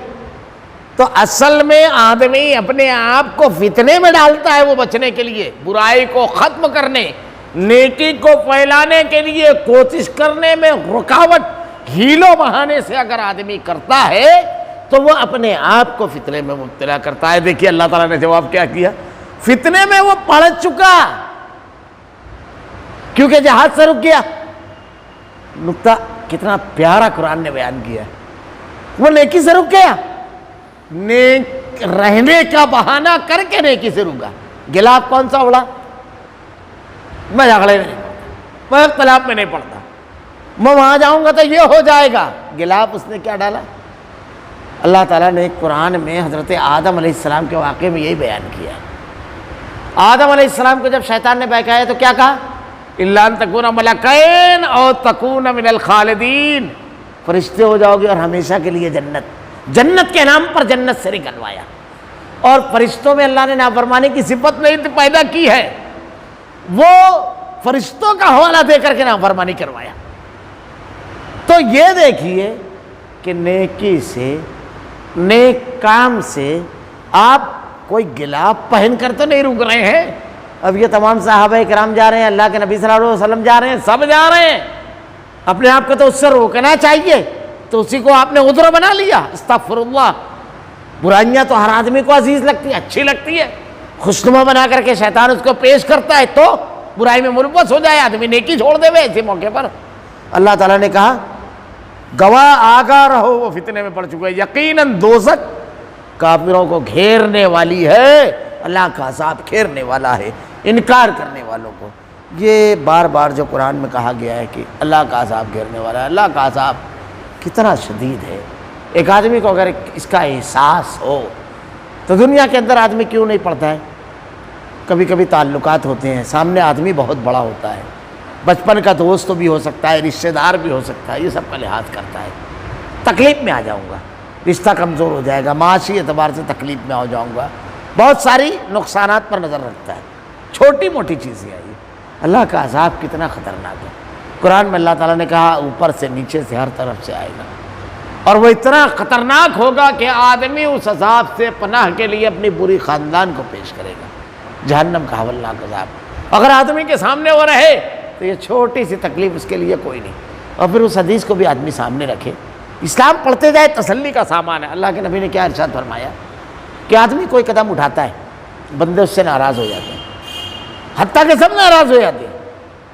تو اصل میں آدمی اپنے آپ کو فتنے میں ڈالتا ہے، وہ بچنے کے لیے، برائی کو ختم کرنے، نیکی کو پھیلانے کے لیے کوشش کرنے میں رکاوٹ ہیلوں بہانے سے اگر آدمی کرتا ہے تو وہ اپنے آپ کو فتنے میں مبتلا کرتا ہے۔ دیکھیے اللہ تعالیٰ نے جواب کیا کیا، فتنے میں وہ پڑ چکا کیونکہ جہاد سے رک گیا۔ نقطہ کتنا پیارا قرآن نے بیان کیا ہے، وہ نیکی سے رک گیا، نیک رہنے کا بہانہ کر کے نیکی سے رکا۔ گلاف کون سا اڑا؟ میں جھگڑے میں نہیں پڑتا، میں اختلاف میں نہیں پڑتا، میں وہاں جاؤں گا تو یہ ہو جائے گا۔ گلاف اس نے کیا ڈالا؟ اللہ تعالیٰ نے قرآن میں حضرت آدم علیہ السلام کے واقعے میں یہی بیان کیا ہے۔ آدم علیہ السلام کو جب شیطان نے بہکایا تو کیا کہا؟ الا ان تکون ملکین او تکون من الخالدین، فرشتے ہو جاؤ گے اور ہمیشہ کے لیے جنت کے نام پر جنت سے نکلوایا۔ اور فرشتوں میں اللہ نے نافرمانی کی صفت نہیں پیدا کی ہے، وہ فرشتوں کا حوالہ دے کر کے نافرمانی کروایا۔ تو یہ دیکھیے کہ نیکی سے، نیک کام سے آپ کوئی گلاف پہن کر تو نہیں رک رہے ہیں۔ اب یہ تمام صحابہ کرام جا رہے ہیں، اللہ کے نبی صلی اللہ علیہ وسلم جا رہے ہیں، سب جا رہے ہیں، اپنے آپ کو تو اس سے روکنا چاہیے، تو اسی کو آپ نے عذر بنا لیا۔ استغفر اللہ، برائیاں تو ہر آدمی کو عزیز لگتی ہے، اچھی لگتی ہے، خوشنما بنا کر کے شیطان اس کو پیش کرتا ہے تو برائی میں ملوث ہو جائے آدمی، نیکی چھوڑ دے وے ایسے موقع پر۔ اللہ تعالیٰ نے کہا گواہ آگاہ رہو، وہ فتنے میں پڑ چکے ہیں، یقیناً دوزخ کافروں کو گھیرنے والی ہے، اللہ کا عذاب گھیرنے والا ہے انکار کرنے والوں کو۔ یہ بار بار جو قرآن میں کہا گیا ہے کہ اللہ کا عذاب گھیرنے والا ہے، اللہ کا عذاب کتنا شدید ہے، ایک آدمی کو اگر اس کا احساس ہو تو دنیا کے اندر آدمی کیوں نہیں پڑتا ہے؟ کبھی کبھی تعلقات ہوتے ہیں، سامنے آدمی بہت بڑا ہوتا ہے، بچپن کا دوست بھی ہو سکتا ہے، رشتہ دار بھی ہو سکتا ہے، یہ سب کا لحاظ کرتا ہے، تکلیف میں آ جاؤں گا، رشتہ کمزور ہو جائے گا، معاشی اعتبار سے تکلیف میں ہو جاؤں گا، بہت ساری نقصانات پر نظر رکھتا ہے، چھوٹی موٹی چیزیں آئی۔ اللہ کا عذاب کتنا خطرناک ہے، قرآن میں اللہ تعالیٰ نے کہا اوپر سے نیچے سے ہر طرف سے آئے گا، اور وہ اتنا خطرناک ہوگا کہ آدمی اس عذاب سے پناہ کے لیے اپنی بری خاندان کو پیش کرے گا۔ جہنم کا ہولناک عذاب اگر آدمی کے سامنے وہ رہے تو یہ چھوٹی سی تکلیف اس کے لیے کوئی نہیں، اور پھر اس حدیث کو بھی آدمی سامنے رکھے۔ اسلام پڑھتے جائے، تسلی کا سامان ہے۔ اللہ کے نبی نے کیا ارشاد فرمایا کہ آدمی کوئی قدم اٹھاتا ہے، بندے اس سے ناراض ہو جاتے ہیں، حتیٰ کہ سب ناراض ہو جاتے ہیں،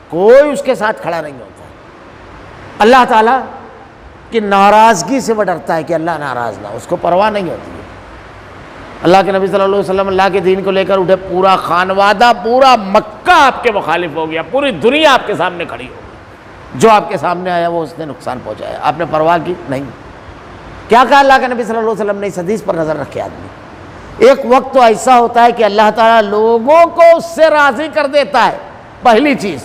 کوئی اس کے ساتھ کھڑا نہیں ہوتا۔ اللہ تعالیٰ کہ ناراضگی سے وہ ڈرتا ہے کہ اللہ ناراض نہ ہو، اس کو پرواہ نہیں ہوتی ہے۔ اللہ کے نبی صلی اللہ علیہ وسلم اللہ کے دین کو لے کر اٹھے، پورا خانوادہ، پورا مکہ آپ کے مخالف ہو گیا، پوری دنیا آپ کے سامنے کھڑی ہو گئی، جو آپ کے سامنے آیا وہ اس نے نقصان پہنچایا، آپ نے پرواہ کی نہیں۔ کیا کہا اللہ کے نبی صلی اللہ علیہ وسلم نے؟ اس حدیث پر نظر رکھے آدمی، ایک وقت تو ایسا ہوتا ہے کہ اللہ تعالیٰ لوگوں کو اس سے راضی کر دیتا ہے، پہلی چیز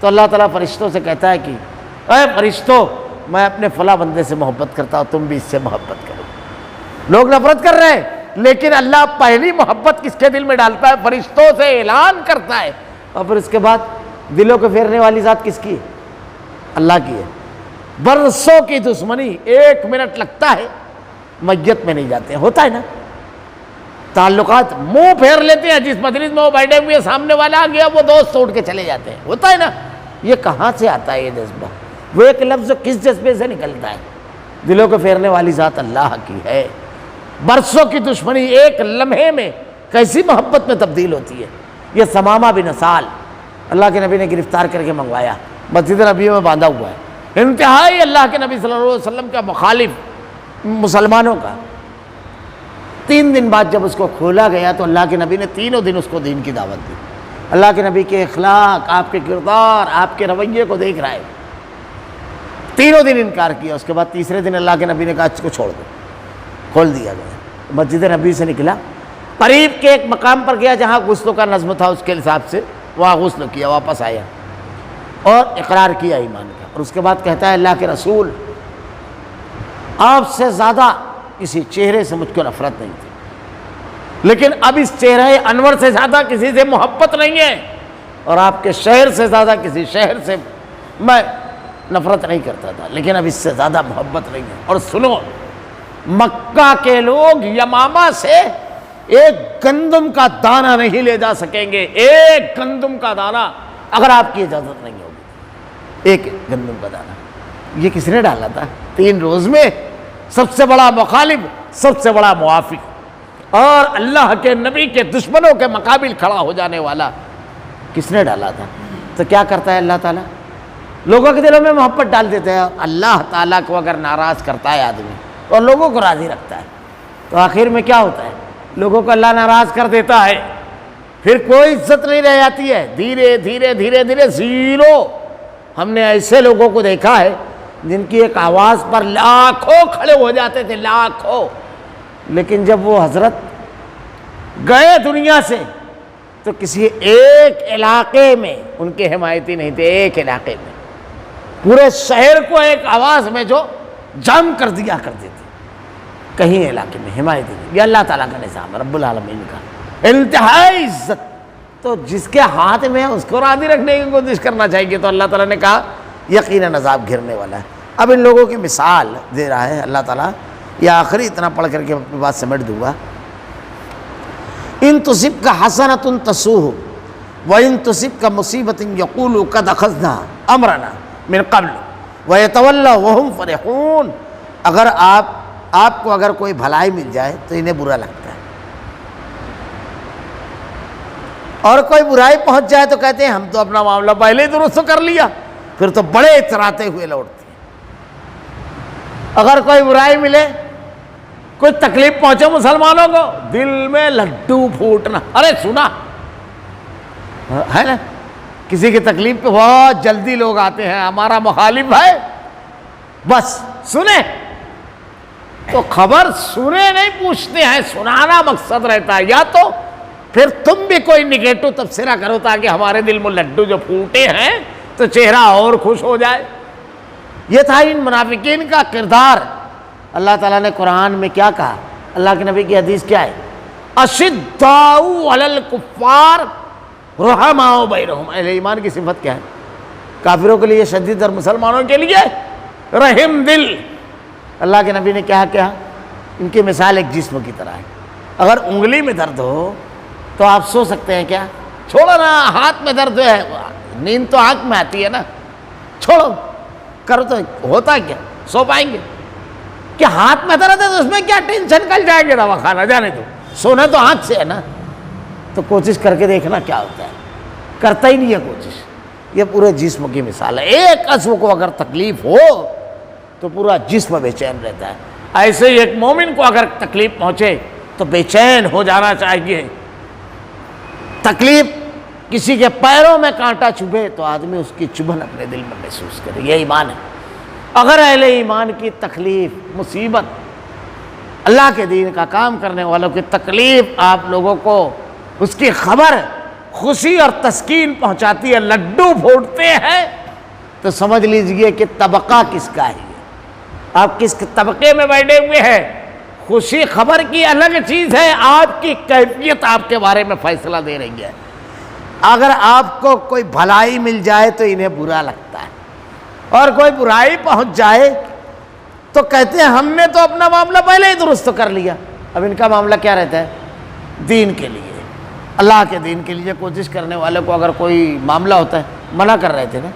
تو اللہ تعالیٰ فرشتوں سے کہتا ہے کہ اے فرشتوں، میں اپنے فلاں بندے سے محبت کرتا ہوں، تم بھی اس سے محبت کرو۔ لوگ نفرت کر رہے ہیں، لیکن اللہ پہلی محبت کس کے دل میں ڈالتا ہے؟ فرشتوں سے اعلان کرتا ہے، اور پھر اس کے بعد دلوں کو پھیرنے والی ذات کس کی ہے؟ اللہ کی ہے۔ برسوں کی دشمنی 1 منٹ لگتا ہے، میت میں نہیں جاتے ہیں، ہوتا ہے نا؟ تعلقات منہ پھیر لیتے ہیں، جس مجلس میں وہ بیٹھے ہوئے سامنے والا آ گیا وہ دوست توڑ کے چلے جاتے ہیں، ہوتا ہے نا؟ یہ کہاں سے آتا ہے یہ جذبہ؟ وہ ایک لفظ کس جذبے سے نکلتا ہے؟ دلوں کو پھیرنے والی ذات اللہ کی ہے۔ برسوں کی دشمنی ایک لمحے میں کیسی محبت میں تبدیل ہوتی ہے۔ یہ ثمامہ بن اسال اللہ کے نبی نے گرفتار کر کے منگوایا، مسجد نبی میں باندھا ہوا ہے، انتہائی اللہ کے نبی صلی اللہ علیہ وسلم کا مخالف مسلمانوں کا۔ 3 دن بعد جب اس کو کھولا گیا تو اللہ کے نبی نے 3 دن اس کو دین کی دعوت دی۔ اللہ کے نبی کے اخلاق، آپ کے کردار، آپ کے رویے کو دیکھ رہا ہے، 3 دن انکار کیا۔ اس کے بعد تیسرے دن اللہ کے نبی نے کہا اس کو چھوڑ دو، کھول دیا گیا۔ مسجد نبی سے نکلا، قریب کے ایک مقام پر گیا جہاں غسل کا نظم تھا اس کے حساب سے، وہاں غسل کیا، واپس آیا اور اقرار کیا ایمان کا، اور اس کے بعد کہتا ہے اللہ کے رسول، آپ سے زیادہ کسی چہرے سے مجھ کو نفرت نہیں تھی، لیکن اب اس چہرے انور سے زیادہ کسی سے محبت نہیں ہے، اور آپ کے شہر سے زیادہ کسی شہر سے میں نفرت نہیں کرتا تھا، لیکن اب اس سے زیادہ محبت نہیں ہے۔ اور سنو، مکہ کے لوگ یمامہ سے ایک گندم کا دانہ نہیں لے جا سکیں گے، ایک گندم کا دانہ، اگر آپ کی اجازت نہیں ہوگی، ایک گندم کا دانہ۔ یہ کس نے ڈالا تھا؟ 3 روز میں سب سے بڑا مخالف، سب سے بڑا موافق، اور اللہ کے نبی کے دشمنوں کے مقابل کھڑا ہو جانے والا کس نے ڈالا تھا؟ تو کیا کرتا ہے اللہ تعالیٰ؟ لوگوں کے دلوں میں محبت ڈال دیتا ہے۔ اللہ تعالیٰ کو اگر ناراض کرتا ہے آدمی اور لوگوں کو راضی رکھتا ہے تو آخر میں کیا ہوتا ہے؟ لوگوں کو اللہ ناراض کر دیتا ہے، پھر کوئی عزت نہیں رہ جاتی ہے، دھیرے دھیرے دھیرے دھیرے زیرو۔ ہم نے ایسے لوگوں کو دیکھا ہے جن کی ایک آواز پر لاکھوں کھڑے ہو جاتے تھے، لاکھوں، لیکن جب وہ حضرت گئے دنیا سے تو کسی ایک علاقے میں ان کے حمایتی نہیں تھے، ایک علاقے میں پورے شہر کو ایک آواز میں جو جم کر دیا کرتے تھے، کہیں علاقے میں حمایتی نہیں۔ یہ اللہ تعالیٰ کا نظام ہے، رب العالمین کا انتہائی عزت۔ تو جس کے ہاتھ میں ہے اس کو راضی رکھنے کی کوشش کرنا چاہیے، تو اللہ تعالیٰ نے کہا یقیناً عذاب گھرنے والا ہے۔ اب ان لوگوں کی مثال دے رہا ہے اللہ تعالیٰ، یہ آخری اتنا پڑھ کر کے اپنی بات سمیٹ دوں گا۔ ان تصب کا حسنۃ تسوہ وان تصب کا مصیبت یقول قد اخذنا امرنا من قبل ویتولوا وهم فرحون۔ اگر آپ کو اگر کوئی بھلائی مل جائے تو انہیں برا لگتا ہے، اور کوئی برائی پہنچ جائے تو کہتے ہیں ہم تو اپنا معاملہ پہلے ہی درست کر لیا، پھر تو بڑے اتراتے ہوئے لوٹتے ہیں۔ اگر کوئی برائی ملے، کوئی تکلیف پہنچے مسلمانوں کو، دل میں لڈو پھوٹنا۔ ارے سنا ہے نا، کسی کی تکلیف پہ بہت جلدی لوگ آتے ہیں، ہمارا مخالف ہے، بس سنیں تو خبر سنے نہیں پوچھتے ہیں، سنانا مقصد رہتا ہے، یا تو پھر تم بھی کوئی نگیٹو تبصرہ کرو تاکہ ہمارے دل میں لڈو جو پھوٹے ہیں تو چہرہ اور خوش ہو جائے۔ یہ تھا ان منافقین کا کردار۔ اللہ تعالیٰ نے قرآن میں کیا کہا؟ اللہ کے نبی کی حدیث کیا ہے؟ اشداء علی الکفار رحماء بینہم۔ اہل ایمان کی صفت کیا ہے؟ کافروں کے لیے شدید اور مسلمانوں کے لیے رحم دل۔ اللہ کے نبی نے کیا کہا؟ ان کی مثال ایک جسم کی طرح ہے، اگر انگلی میں درد ہو تو آپ سو سکتے ہیں کیا؟ چھوڑو نا، ہاتھ میں درد ہے، نیند تو آنکھ میں آتی ہے نا، چھوڑو، کرو تو ہوتا کیا؟ سو پائیں گے کہ ہاتھ میں درد ہے تو اس میں کیا ٹینشن، کل جائیں گے دوا کھانا، جانے دو، سونا تو آنکھ سے ہے نا۔ تو کوشش کر کے دیکھنا کیا ہوتا ہے، کرتا ہی نہیں ہے کوشش۔ یہ پورے جسم کی مثال ہے، ایک عضو کو اگر تکلیف ہو تو پورا جسم بے چین رہتا ہے۔ ایسے ہی ایک مومن کو اگر تکلیف پہنچے تو بے چین ہو جانا چاہیے۔ تکلیف کسی کے پیروں میں کانٹا چبھے تو آدمی اس کی چبھن اپنے دل میں محسوس کرے، یہ ایمان ہے۔ اگر اہل ایمان کی تکلیف، مصیبت، اللہ کے دین کا کام کرنے والوں کی تکلیف آپ لوگوں کو اس کی خبر خوشی اور تسکین پہنچاتی ہے، لڈو پھوٹتے ہیں، تو سمجھ لیجئے کہ طبقہ کس کا ہے، آپ کس طبقے میں بیٹھے ہوئے ہیں۔ خوشی خبر کی الگ چیز ہے، آپ کی کیفیت آپ کے بارے میں فیصلہ دے رہی ہے۔ اگر آپ کو کوئی بھلائی مل جائے تو انہیں برا لگتا ہے، اور کوئی برائی پہنچ جائے تو کہتے ہیں ہم نے تو اپنا معاملہ پہلے ہی درست کر لیا۔ اب ان کا معاملہ کیا رہتا ہے؟ دین کے لیے، اللہ کے دین کے لیے کوشش کرنے والے کو اگر کوئی معاملہ ہوتا ہے، منع کر رہے تھے نا،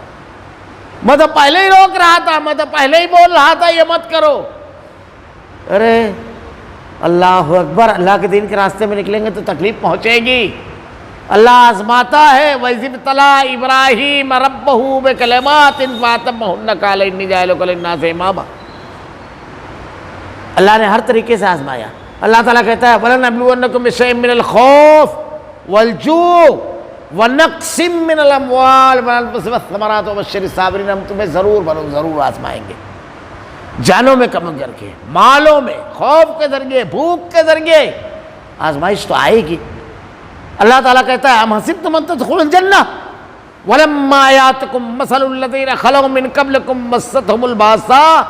میں تو پہلے ہی روک رہا تھا، میں تو پہلے ہی بول رہا تھا یہ مت کرو۔ ارے اللہ اکبر، اللہ کے دین کے راستے میں نکلیں گے تو تکلیف پہنچے گی۔ اللہ آزماتا ہے، وَإِذِ ابْتَلَىٰ إِبْرَاهِيمَ رَبَّهُ بِكَلِمَاتٍ فَأَتَمَّهُنَّ قَالَ إِنِّي جَاعِلُكَ لِلنَّاسِ إِمَامًا۔ اللہ نے ہر طریقے سے آزمایا۔ اللہ تعالیٰ کہتا ہے وَلَنَبْلُوَنَّكُم بِشَيْءٍ مِّنَ الْخَوْفِ وَالْجُوعِ وَنَقْصٍ مِّنَ الْأَمْوَالِ وَالْأَنفُسِ وَالثَّمَرَاتِ وَبَشِّرِ الصَّابِرِينَ، ہم تمہیں ضرور آزمائیں گے، جانوں میں کم کر کے، مالوں میں، خوف کے ذریعے، بھوک کے ذریعے آزمائش تو آئے گی۔ اللہ تعالیٰ کہتا ہے ام حسبتم ان تدخلوا الجنہ ولما یاتکم مثل الذین خلوا من قبلکم مستهم الباساء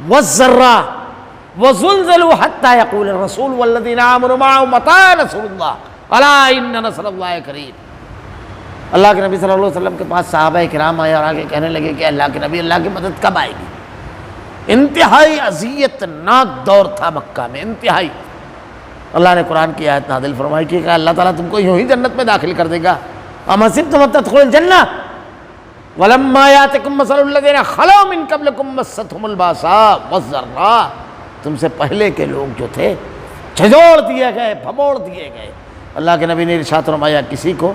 والضراء وزلزلوا حتى يقول الرسول والذین آمنوا معه متى نصر اللہ الا ان نصر اللہ قریب۔ اللہ کے نبی صلی اللہ علیہ وسلم کے پاس صحابہ کرام آئے اور آگے کہنے لگے کہ اللہ کے نبی، اللہ کی مدد کب آئے گی؟ انتہائی اذیت ناک دور تھا مکہ میں، انتہائی۔ اللہ نے قرآن کی آیت نازل فرمائی کہ اللہ تعالیٰ تم کو یوں ہی جنت میں داخل کر دے گا۔ ام حسبتم ان تدخلوا الجنہ ولما یاتکم مثل الذین خلوا من قبلکم مستهم الباساء والضراء، تم سے پہلے کے لوگ جو تھے جھنجھوڑ دیے گئے، بھموڑ دیے گئے۔ اللہ کے نبی نے ارشاد فرمایا کسی کو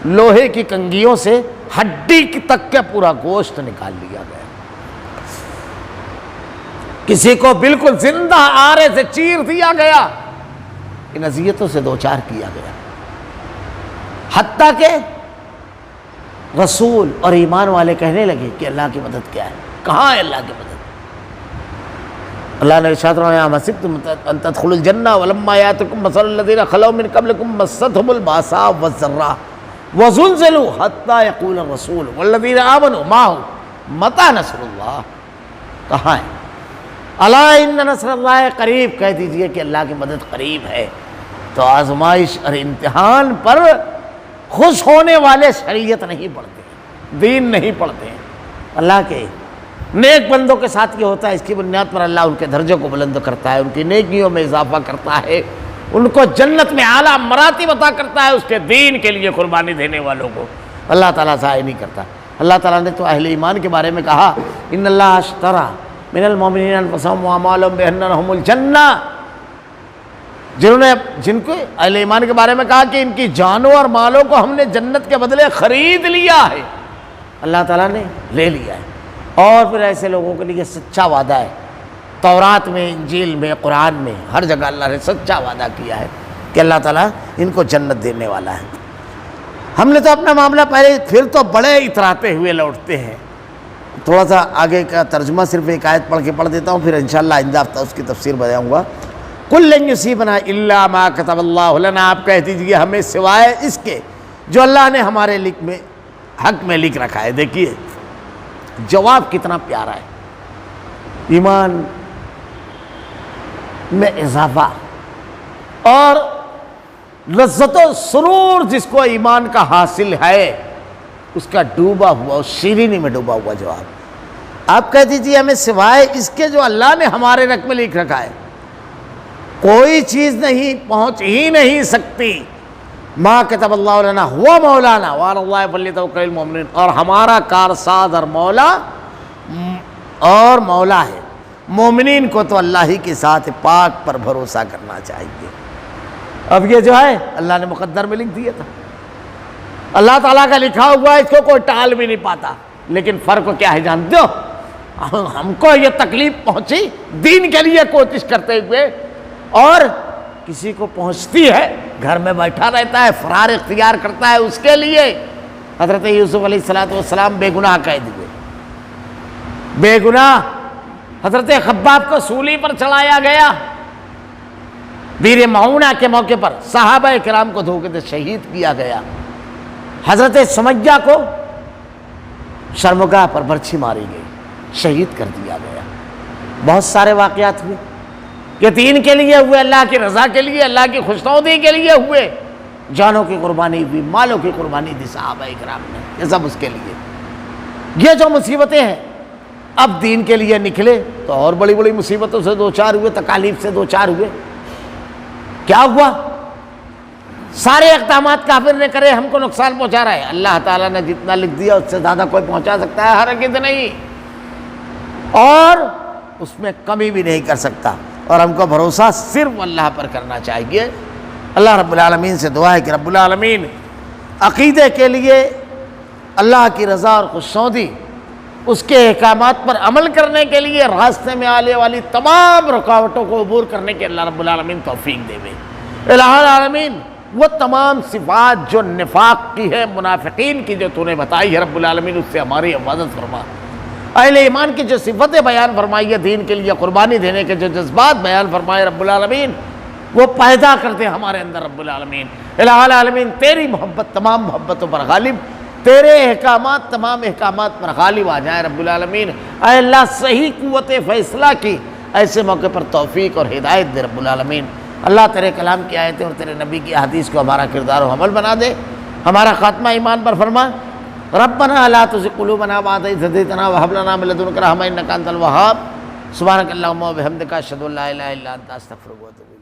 لوہے کی کنگھیوں سے ہڈی تک کا پورا گوشت نکال لیا گیا، کسی کو بالکل زندہ آرے سے چیر دیا گیا، ان اذیتوں سے دوچار کیا گیا، حتیٰ کہ رسول اور ایمان والے کہنے لگے کہ اللہ کی مدد کیا ہے، کہاں ہے اللہ کی مدد؟ اللہ نے ارشاد فرمایا ام حسبتم ان تدخلوا الجنہ ولما یاتکم مثل الذین خلوا من قبلکم مستهم الباساء والضراء وزلزلوا حتى يقول الرسول والذین آمنوا معه متى نصر اللہ، کہاں ہے؟ الا ان نصر اللہ قریب، کہہ دیجئے کہ اللہ کی مدد قریب ہے۔ تو آزمائش اور امتحان پر خوش ہونے والے شریعت نہیں پڑھتے، دین نہیں پڑھتے ہیں۔ اللہ کے نیک بندوں کے ساتھ یہ ہوتا ہے، اس کی بنیاد پر اللہ ان کے درجے کو بلند کرتا ہے، ان کی نیکیوں میں اضافہ کرتا ہے، ان کو جنت میں اعلیٰ مراتب عطا کرتا ہے، اس کے دین کے لیے قربانی دینے والوں کو اللہ تعالیٰ ضائع نہیں کرتا۔ اللہ تعالیٰ نے تو اہل ایمان کے بارے میں کہا ان اللہ اشتری من المؤمنین انفسهم واموالهم بان لهم الجنہ، جن کو اہل ایمان کے بارے میں کہا کہ ان کی جانوں اور مالوں کو ہم نے جنت کے بدلے خرید لیا ہے، اللہ تعالیٰ نے لے لیا ہے۔ اور پھر ایسے لوگوں کے لیے سچا وعدہ ہے، تورات میں، انجیل میں، قرآن میں، ہر جگہ اللہ نے سچا وعدہ کیا ہے کہ اللہ تعالیٰ ان کو جنت دینے والا ہے۔ ہم نے تو اپنا معاملہ پہلے، پھر تو بڑے اتراتے ہوئے لوٹتے ہیں۔ تھوڑا سا آگے کا ترجمہ صرف ایک آیت پڑھ دیتا ہوں، پھر انشاءاللہ آئندہ ہفتہ اس کی تفسیر بتاؤں گا۔ قُل لَن يُصِيبَنَا إِلَّا مَا كَتَبَ اللَّهُ لَنَا، آپ کہہ دیجیے ہمیں سوائے اس کے جو اللہ نے ہمارے حق میں لکھ رکھا ہے۔ دیکھیے جواب کتنا پیارا ہے، ایمان میں اضافہ اور لذت و سرور جس کو ایمان کا حاصل ہے، اس کا ڈوبا ہوا، اس شیرینی میں ڈوبا ہوا جواب۔ آپ کہہ دیجیے ہمیں سوائے اس کے جو اللہ نے ہمارے رقم میں لکھ رکھا ہے کوئی چیز نہیں، پہنچ ہی نہیں سکتی۔ ما کتب اللہ لنا ہوا مولانا وعلی اللہ فلیتوکل المؤمنون، اور ہمارا کارساز اور مولا ہے، مومنین کو تو اللہ ہی کے ساتھ پاک پر بھروسہ کرنا چاہیے۔ اب یہ جو ہے اللہ نے مقدر میں لکھ دیا تھا، اللہ تعالیٰ کا لکھا ہوا ہے، اس کو کوئی ٹال بھی نہیں پاتا۔ لیکن فرق کیا ہے جانتے ہو؟ ہم کو یہ تکلیف پہنچی دین کے لیے کوشش کرتے ہوئے، اور کسی کو پہنچتی ہے گھر میں بیٹھا رہتا ہے، فرار اختیار کرتا ہے اس کے لیے۔ حضرت یوسف علیہ السلام بے گناہ قید ہوئے، بے گناہ۔ حضرت خباب کو سولی پر چڑھایا گیا، بیر معونہ کے موقع پر صحابہ کرام کو دھوکے سے شہید کیا گیا۔ حضرت سمیہ کو شرمگاہ پر برچھی ماری گئی، شہید کر دیا گیا۔ بہت سارے واقعات ہوئے، یہ دین کے لیے ہوئے، اللہ کی رضا کے لیے، اللہ کی خوشنودی کے لیے ہوئے۔ جانوں کی قربانی ہوئی، مالوں کی قربانی دی صحابہ کرام نے، یہ سب اس کے لیے۔ یہ جو مصیبتیں ہیں، اب دین کے لیے نکلے تو اور بڑی بڑی مصیبتوں سے دو چار ہوئے، تکالیف سے دو چار ہوئے۔ کیا ہوا؟ سارے اقدامات کافر نے کرے، ہم کو نقصان پہنچا رہا ہے۔ اللہ تعالیٰ نے جتنا لکھ دیا اس سے زیادہ کوئی پہنچا سکتا ہے؟ ہرگز نہیں، اور اس میں کمی بھی نہیں کر سکتا۔ اور ہم کو بھروسہ صرف اللہ پر کرنا چاہیے۔ اللہ رب العالمین سے دعا ہے کہ رب العالمین عقیدے کے لیے اللہ کی رضا اور خوشنودی، اس کے احکامات پر عمل کرنے کے لیے راستے میں آنے والی تمام رکاوٹوں کو عبور کرنے کے اللہ رب العالمین توفیق دے دے۔ الہ العالمین وہ تمام صفات جو نفاق کی ہے، منافقین کی جو تو نے بتائی ہے رب العالمین، اس سے ہماری حفاظت فرما۔ اہل ایمان کی جو صفتیں بیان فرمائی ہے، دین کے لیے قربانی دینے کے جو جذبات بیان فرمائے رب العالمین، وہ پیدا کرتے ہمارے اندر رب العالمین۔ الہ العالمین تیری محبت تمام محبتوں پر غالب، تیرے احکامات تمام احکامات پر غالب آ جائیں رب العالمین۔ اے اللہ صحیح قوت فیصلہ کی ایسے موقع پر توفیق اور ہدایت دے رب العالمین۔ اللہ تیرے کلام کی آیتیں اور تیرے نبی کی حدیث کو ہمارا کردار و عمل بنا دے، ہمارا خاتمہ ایمان پر فرما۔ ربنا لا تزغ قلوبنا بعد إذ هديتنا وهب لنا من لدنك رحمة إنك أنت الوهاب۔ سبحانك اللهم وبحمدك أشهد أن لا إله إلا أنت أستغفرك وأتوب إليك۔